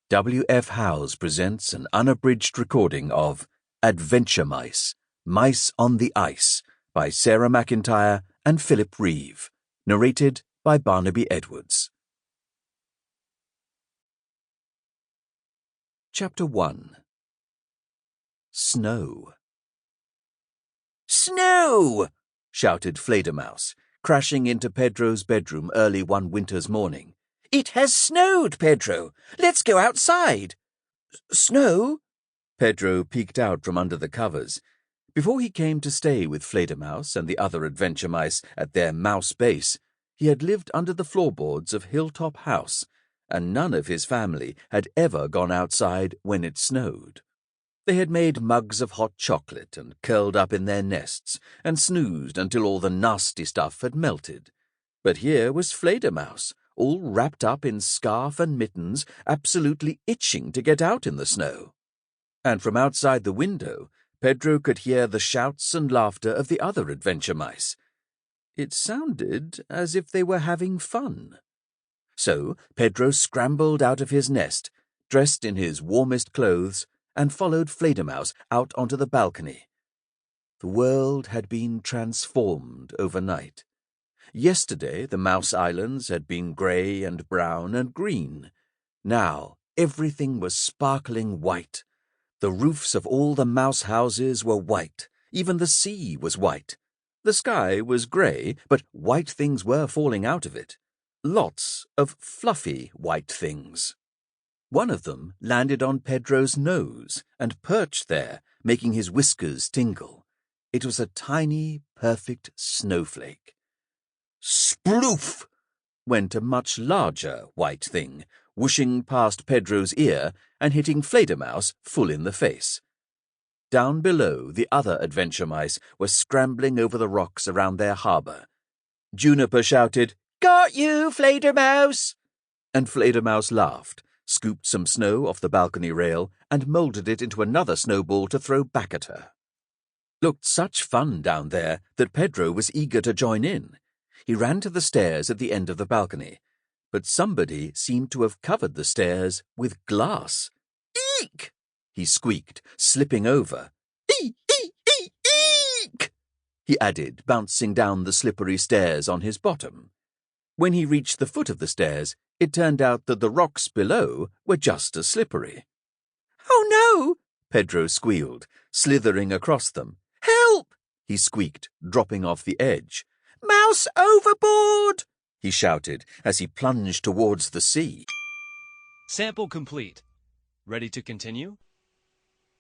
W.F. Howes presents an unabridged recording of AdventureMice, Mice on the Ice by Sarah McIntyre and Philip Reeve, narrated by Barnaby Edwards. Chapter 1. Snow. "Snow!" shouted Fledermaus, crashing into Pedro's bedroom early one winter's morning. "It has snowed, Pedro! Let's go outside!" "Snow?" Pedro peeked out from under the covers. Before he came to stay with Fledermaus and the other adventure mice at their mouse base, he had lived under the floorboards of Hilltop House, and none of his family had ever gone outside when it snowed. They had made mugs of hot chocolate and curled up in their nests and snoozed until all the nasty stuff had melted. But here was Fledermaus, all wrapped up in scarf and mittens, absolutely itching to get out in the snow. And from outside the window, Pedro could hear the shouts and laughter of the other adventure mice. It sounded as if they were having fun. So Pedro scrambled out of his nest, dressed in his warmest clothes, and followed Fledermaus out onto the balcony. The world had been transformed overnight. Yesterday the Mouse Islands had been grey and brown and green. Now everything was sparkling white. The roofs of all the mouse houses were white. Even the sea was white. The sky was grey, but white things were falling out of it. Lots of fluffy white things. One of them landed on Pedro's nose and perched there, making his whiskers tingle. It was a tiny, perfect snowflake. "Sploof!" went a much larger white thing, whooshing past Pedro's ear and hitting Fledermaus full in the face. Down below, the other adventure mice were scrambling over the rocks around their harbour. Juniper shouted, "Got you, Fledermaus!" And Fledermaus laughed, scooped some snow off the balcony rail, and moulded it into another snowball to throw back at her. Looked such fun down there that Pedro was eager to join in. He ran to the stairs at the end of the balcony, but somebody seemed to have covered the stairs with glass. "Eek!" he squeaked, slipping over. "Eek!" he added, bouncing down the slippery stairs on his bottom. When he reached the foot of the stairs, it turned out that the rocks below were just as slippery. "Oh, no!" Pedro squealed, slithering across them. "Help!" he squeaked, dropping off the edge. "Mouse overboard!" he shouted as he plunged towards the sea. Sample complete. Ready to continue?